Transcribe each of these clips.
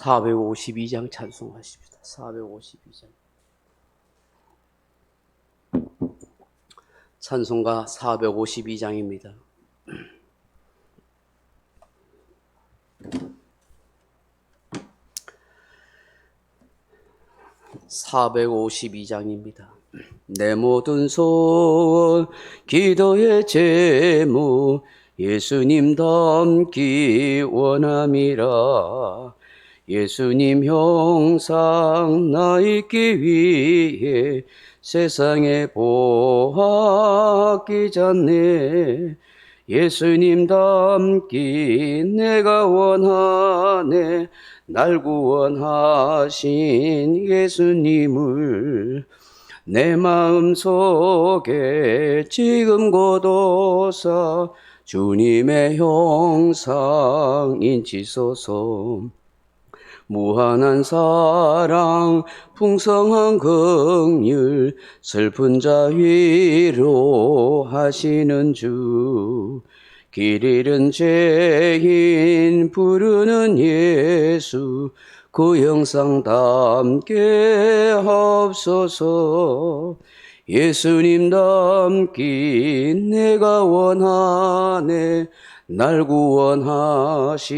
452장 찬송하십시다. 452장. 찬송가 452장입니다. 452장입니다. 내 모든 소원 기도의 제목 예수님 닮기 원함이라. 예수님 형상 나 있기 위해 세상에 보았기 전에 예수님 닮기 내가 원하네. 날 구원하신 예수님을 내 마음속에 지금 고도사 주님의 형상 인치소서. 무한한 사랑 풍성한 긍휼 슬픈 자 위로하시는 주. 길 잃은 죄인 부르는 예수 그 형상 닮게 하옵소서. 예수님 닮기 내가 원하네. 날 구원하신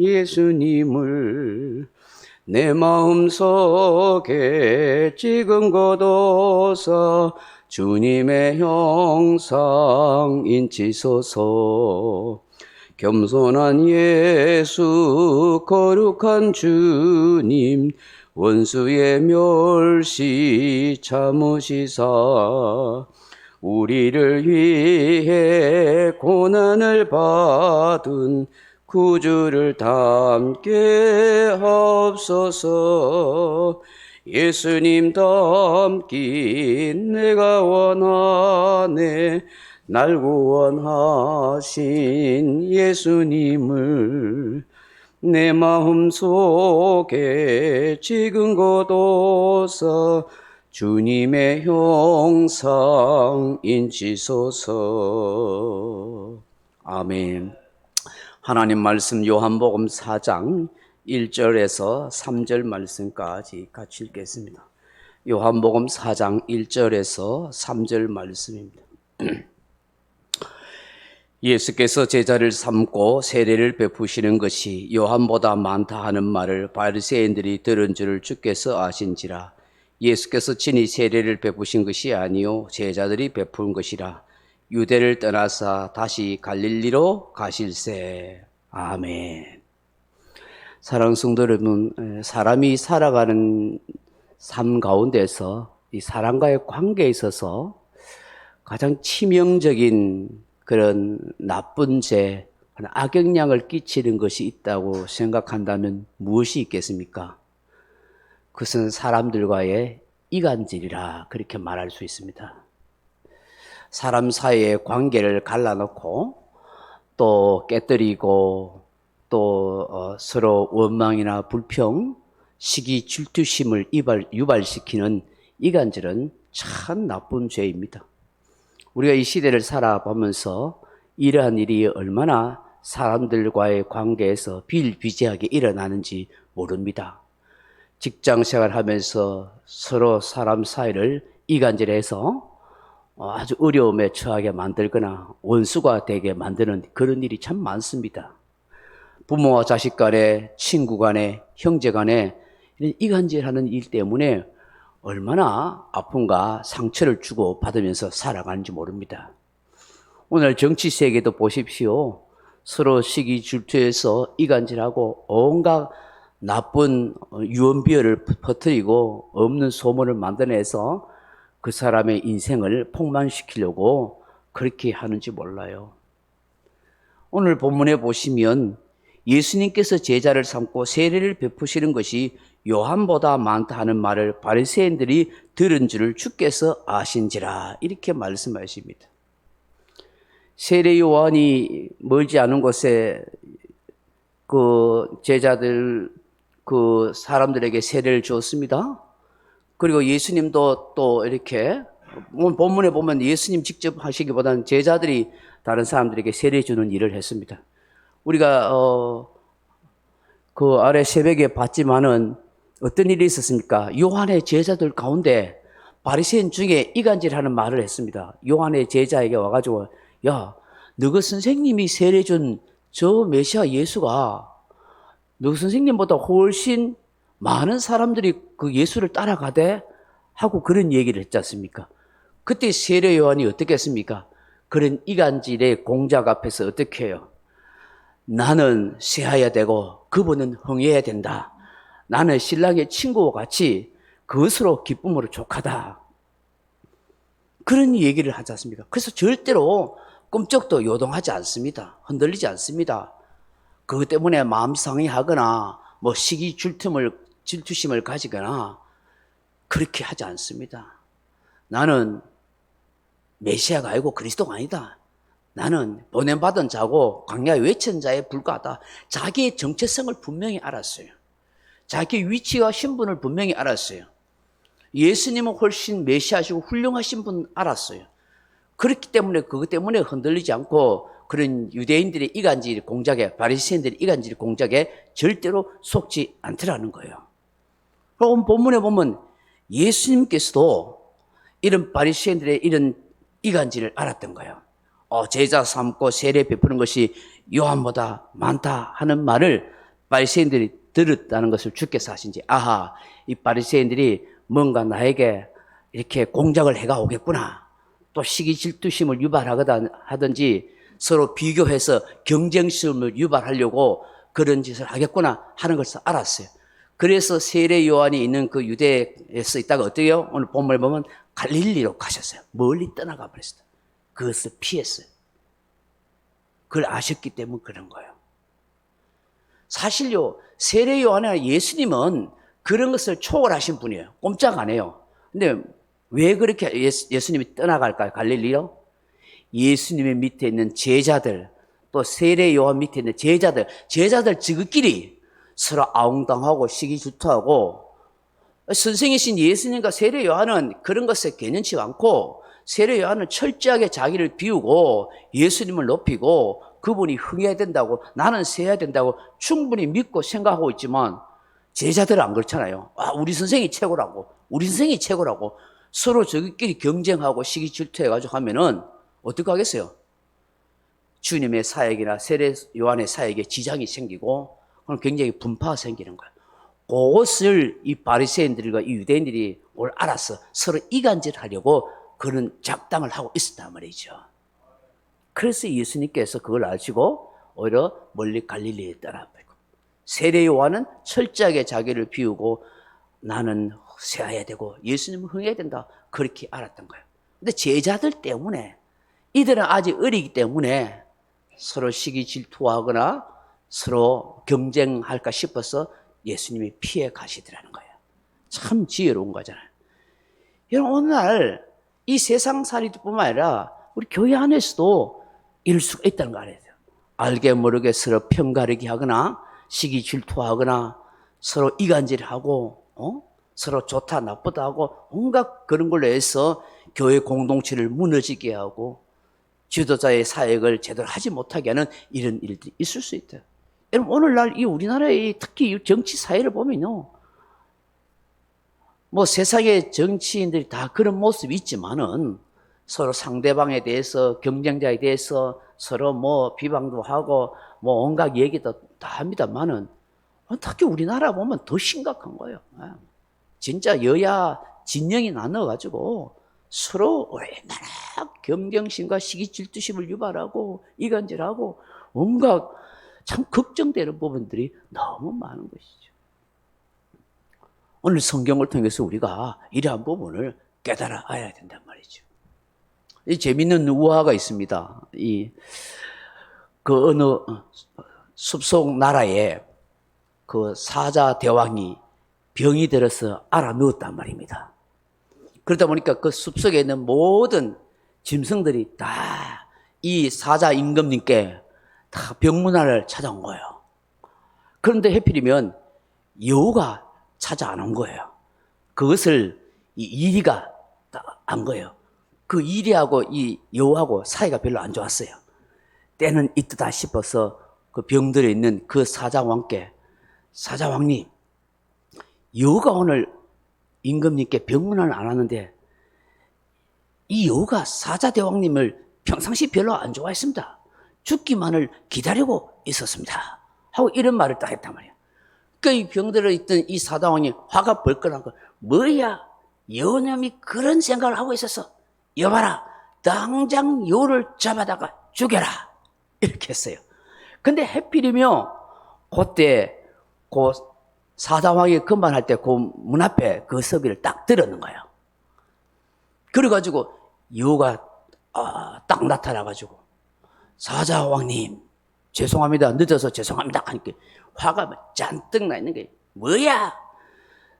예수님을 내 마음속에 지금 거둬서 주님의 형상 인치소서. 겸손한 예수 거룩한 주님 원수의 멸시 참으시사 우리를 위해 고난을 받은 구주를 닮게 하옵소서. 예수님 닮기 내가 원하네. 날 구원하신 예수님을 내 마음속에 지금 거둬서 주님의 형상 인치소서. 아멘. 하나님 말씀 요한복음 4장 1절에서 3절 말씀까지 같이 읽겠습니다. 요한복음 4장 1절에서 3절 말씀입니다. 예수께서 제자를 삼고 세례를 베푸시는 것이 요한보다 많다 하는 말을 바리새인들이 들은 줄을 주께서 아신지라. 예수께서 친히 세례를 베푸신 것이 아니요 제자들이 베푼 것이라. 유대를 떠나사 다시 갈릴리로 가실세. 아멘. 사랑하는 성도 여러분, 사람이 살아가는 삶 가운데서 이 사람과의 관계에 있어서 가장 치명적인 그런 나쁜 죄, 악영향을 끼치는 것이 있다고 생각한다면 무엇이 있겠습니까? 그것은 사람들과의 이간질이라 그렇게 말할 수 있습니다. 사람 사이의 관계를 갈라놓고 또 깨뜨리고 또 서로 원망이나 불평, 시기, 질투심을 유발시키는 이간질은 참 나쁜 죄입니다. 우리가 이 시대를 살아보면서 이러한 일이 얼마나 사람들과의 관계에서 비일비재하게 일어나는지 모릅니다. 직장 생활하면서 서로 사람 사이를 이간질해서 아주 어려움에 처하게 만들거나 원수가 되게 만드는 그런 일이 참 많습니다. 부모와 자식 간에, 친구 간에, 형제 간에 이런 이간질하는 일 때문에 얼마나 아픔과 상처를 주고 받으면서 살아가는지 모릅니다. 오늘 정치 세계도 보십시오. 서로 시기 질투해서 이간질하고 온갖 나쁜 유언비어를 퍼뜨리고 없는 소문을 만들어내서 그 사람의 인생을 폭망시키려고 그렇게 하는지 몰라요. 오늘 본문에 보시면 예수님께서 제자를 삼고 세례를 베푸시는 것이 요한보다 많다 하는 말을 바리새인들이 들은 줄을 주께서 아신지라 이렇게 말씀하십니다. 세례 요한이 멀지 않은 곳에 그 제자들 그 사람들에게 세례를 주었습니다. 그리고 예수님도 또 이렇게 본문에 보면 예수님 직접 하시기보다는 제자들이 다른 사람들에게 세례 주는 일을 했습니다. 우리가 그 아래 새벽에 봤지만은 어떤 일이 있었습니까? 요한의 제자들 가운데 바리새인 중에 이간질하는 말을 했습니다. 요한의 제자에게 와가지고, 야, 너그 선생님이 세례 준 저 메시아 예수가 너 선생님보다 훨씬 많은 사람들이 그 예수를 따라가대? 하고 그런 얘기를 했지 않습니까? 그때 세례 요한이 어떻게 했습니까? 그런 이간질의 공작 앞에서 어떻게 해요? 나는 세해야 되고 그분은 흥해야 된다. 나는 신랑의 친구와 같이 그것으로 기쁨으로 족하다. 그런 얘기를 하지 않습니까? 그래서 절대로 꿈쩍도 요동하지 않습니다. 흔들리지 않습니다. 그것 때문에 마음 상해하거나 뭐 시기 질투심을 가지거나 그렇게 하지 않습니다. 나는 메시아가 아니고 그리스도가 아니다. 나는 보냄받은 자고 광야에 외친 자에 불과하다. 자기의 정체성을 분명히 알았어요. 자기 위치와 신분을 분명히 알았어요. 예수님은 훨씬 메시아시고 훌륭하신 분 알았어요. 그렇기 때문에 그것 때문에 흔들리지 않고 그런 유대인들의 이간질 공작에 바리새인들의 이간질 공작에 절대로 속지 않더라는 거예요. 그럼 본문에 보면 예수님께서도 이런 바리새인들의 이런 이간질을 알았던 거예요. 제자 삼고 세례 베푸는 것이 요한보다 많다 하는 말을 바리새인들이 들었다는 것을 주께서 하신지, 아하, 이 바리새인들이 뭔가 나에게 이렇게 공작을 해가 오겠구나. 또 시기 질투심을 유발하든지 서로 비교해서 경쟁심을 유발하려고 그런 짓을 하겠구나 하는 것을 알았어요. 그래서 세례 요한이 있는 그 유대에서 있다가 어때요? 오늘 본문에 보면 갈릴리로 가셨어요. 멀리 떠나가 버렸어요. 그것을 피했어요. 그걸 아셨기 때문에 그런 거예요. 사실요, 세례 요한이나 예수님은 그런 것을 초월하신 분이에요. 꼼짝 안 해요. 근데 왜 그렇게 예수님이 떠나갈까요? 갈릴리로? 예수님의 밑에 있는 제자들, 또 세례 요한 밑에 있는 제자들 지극끼리 서로 아웅당하고 시기질투하고, 선생이신 예수님과 세례 요한은 그런 것에 개념치 않고 세례 요한은 철저하게 자기를 비우고 예수님을 높이고 그분이 흥해야 된다고, 나는 세야 된다고 충분히 믿고 생각하고 있지만 제자들은 안 그렇잖아요. 우리 선생이 최고라고, 우리 선생이 최고라고 서로 저희끼리 경쟁하고 시기 질투해가지고 하면은 어떻게 하겠어요? 주님의 사역이나 세례 요한의 사역에 지장이 생기고 그럼 굉장히 분파가 생기는 거예요. 그것을 이 바리새인들과 이 유대인들이 뭘 알아서 서로 이간질하려고 그런 작당을 하고 있었단 말이죠. 그래서 예수님께서 그걸 아시고 오히려 멀리 갈릴리에 떠나버리고, 세례 요한은 철저하게 자기를 비우고 나는 세해야 되고 예수님은 흥해야 된다, 그렇게 알았던 거예요. 근데 제자들 때문에, 이들은 아직 어리기 때문에 서로 시기 질투하거나 서로 경쟁할까 싶어서 예수님이 피해 가시더라는 거예요. 참 지혜로운 거잖아요. 여러분, 오늘날 이 세상살이뿐만 아니라 우리 교회 안에서도 이럴 수가 있다는 거 알아야 돼요. 알게 모르게 서로 편가르기 하거나 시기 질투하거나 서로 이간질하고 서로 좋다 나쁘다 하고 온갖 그런 걸로 해서 교회 공동체를 무너지게 하고 지도자의 사역을 제대로 하지 못하게 하는 이런 일들이 있을 수 있다. 여러분, 오늘날 이 우리나라의 특히 정치 사회를 보면요, 뭐 세상의 정치인들이 다 그런 모습이 있지만은 서로 상대방에 대해서, 경쟁자에 대해서 서로 뭐 비방도 하고 뭐 온갖 얘기도 다 합니다만은 특히 우리나라 보면 더 심각한 거예요. 진짜 여야 진영이 나눠가지고 서로 얼마나 경쟁심과 시기 질투심을 유발하고 이간질하고 온갖 참 걱정되는 부분들이 너무 많은 것이죠. 오늘 성경을 통해서 우리가 이러한 부분을 깨달아야 된단 말이죠. 이 재미있는 우화가 있습니다. 그 어느 숲속 나라에 그 사자 대왕이 병이 들어서 알아 누웠단 말입니다. 그러다 보니까 그 숲속에 있는 모든 짐승들이 다 이 사자 임금님께 다 병문안을 찾아온 거예요. 그런데 해필이면 여우가 찾아 안 온 거예요. 그것을 이 이리가 안 거예요. 그 이리하고 이 여우하고 사이가 별로 안 좋았어요. 때는 이때다 싶어서 그 병들어 있는 그 사자왕께 사자왕님, 여우가 오늘 임금님께 병문안을 안 왔는데 이 여우가 사자대왕님을 평상시 별로 안 좋아했습니다. 죽기만을 기다리고 있었습니다. 하고 이런 말을 딱 했단 말이야. 그 병들어 있던 이 사자왕이 화가 벌컥 난 거. 뭐야? 여우놈이 그런 생각을 하고 있었어. 여봐라, 당장 여우를 잡아다가 죽여라. 이렇게 했어요. 근데 해필이며 그때 그 사자왕이 그만할 때 그 문 앞에 그 서기를 딱 들었는 거예요. 그래가지고 여우가 딱 나타나가지고 사자왕님 죄송합니다. 늦어서 죄송합니다. 하니까 화가 잔뜩 나 있는 거예요. 뭐야?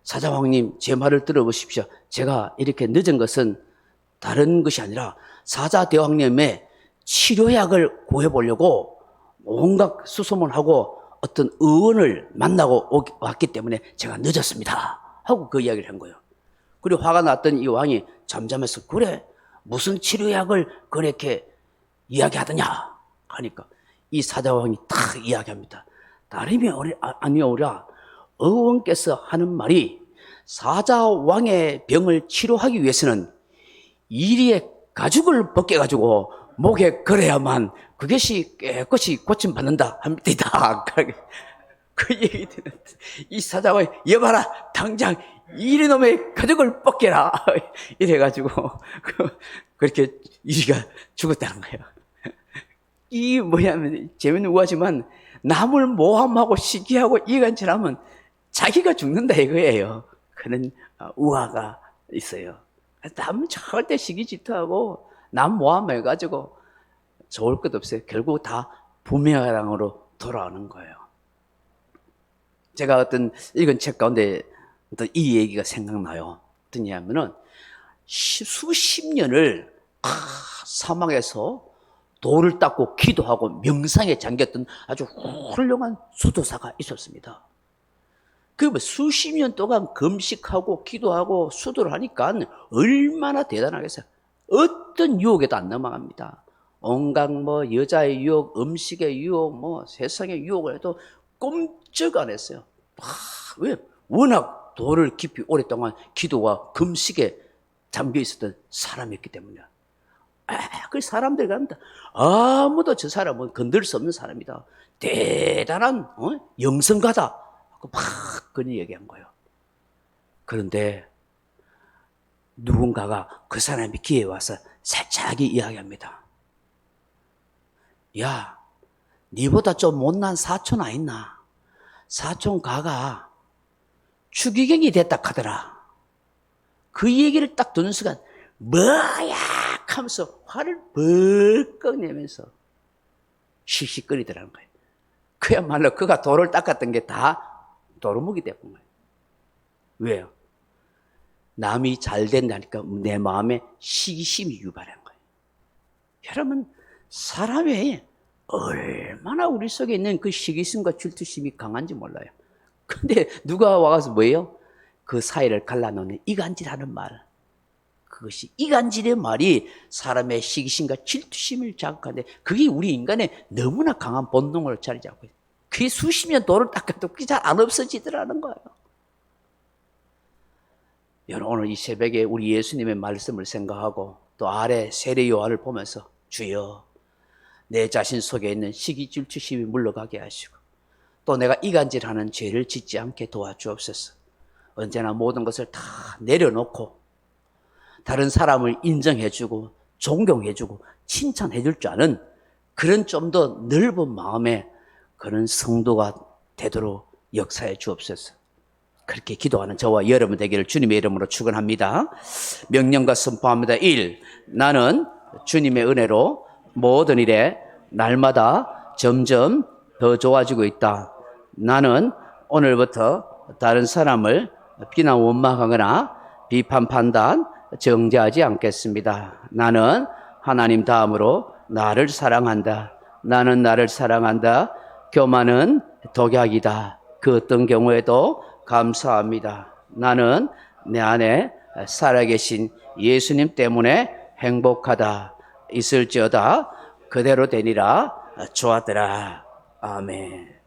사자왕님 제 말을 들어보십시오. 제가 이렇게 늦은 것은 다른 것이 아니라 사자대왕님의 치료약을 구해보려고 온갖 수소문하고 어떤 의원을 만나고 왔기 때문에 제가 늦었습니다. 하고 그 이야기를 한 거예요. 그리고 화가 났던 이 왕이 잠잠해서 그래 무슨 치료약을 그렇게 이야기하더냐 하니까 이 사자왕이 딱 이야기합니다. 다름이 아니오라 의원께서 하는 말이 사자왕의 병을 치료하기 위해서는 이리의 가죽을 벗겨가지고 목에 걸어야만 그것이 깨끗이 고침받는다 합니다. 그 얘기 듣는데 이 사자왕이 여봐라 당장 이리놈의 가죽을 벗겨라 이래가지고 그렇게 이리가 죽었다는 거예요. 이 뭐냐면 재밌는 우화지만 남을 모함하고 시기하고 이간질하면 자기가 죽는다 이거예요. 그런 우화가 있어요. 남 절대 시기 질투하고 남 모함해가지고 좋을 것 없어요. 결국 다 부메랑으로 돌아오는 거예요. 제가 어떤 읽은 책 가운데 이 얘기가 생각나요. 어떤 얘기냐면은 수십 년을 사막에서 돌을 닦고 기도하고 명상에 잠겼던 아주 훌륭한 수도사가 있었습니다. 그 수십 년 동안 금식하고 기도하고 수도를 하니까 얼마나 대단하겠어요. 어떤 유혹에도 안 넘어갑니다. 온갖 여자의 유혹, 음식의 유혹, 세상의 유혹을 해도 꼼짝 안 했어요. 왜? 워낙 돌을 깊이 오랫동안 기도와 금식에 잠겨 있었던 사람이었기 때문이야. 그 사람들이 간다. 아무도 저 사람은 건들 수 없는 사람이다. 대단한 영성가다. 막 그런 얘기한 거예요. 그런데 누군가가 그 사람이 귀에 와서 살짝 이야기합니다. 야, 니보다 좀 못난 사촌 아있나? 사촌 가가 추기경이 됐다 카더라. 그 얘기를 딱 듣는 순간 뭐야 하면서 화를 벌컥 내면서 씩씩거리더라는 거예요. 그야말로 그가 돌을 닦았던 게 다 도루묵이 됐던 거예요. 왜요? 남이 잘 된다니까 내 마음에 시기심이 유발한 거예요. 여러분, 사람이 얼마나 우리 속에 있는 그 시기심과 질투심이 강한지 몰라요. 근데 누가 와서 뭐예요? 그 사이를 갈라놓는 이간질하는 말. 그것이 이간질의 말이 사람의 시기심과 질투심을 자극하는데 그게 우리 인간의 너무나 강한 본능으로 자리 잡고 있어요. 그게 수십 년 돌을 닦아도 그게 잘 안 없어지더라는 거예요. 여러분 오늘 이 새벽에 우리 예수님의 말씀을 생각하고 또 아래 세례 요한을 보면서 주여 내 자신 속에 있는 시기 질투심이 물러가게 하시고 또 내가 이간질하는 죄를 짓지 않게 도와주옵소서. 언제나 모든 것을 다 내려놓고 다른 사람을 인정해주고 존경해주고 칭찬해줄 줄 아는 그런 좀 더 넓은 마음의 그런 성도가 되도록 역사해 주옵소서. 그렇게 기도하는 저와 여러분 되기를 주님의 이름으로 축원합니다. 명령과 선포합니다. 1. 나는 주님의 은혜로 모든 일에 날마다 점점 더 좋아지고 있다. 나는 오늘부터 다른 사람을 비난 원망하거나 비판 판단 정죄하지 않겠습니다. 나는 하나님 다음으로 나를 사랑한다. 나는 나를 사랑한다. 교만은 독약이다. 그 어떤 경우에도 감사합니다. 나는 내 안에 살아계신 예수님 때문에 행복하다. 있을지어다 그대로 되니라. 좋았더라. 아멘.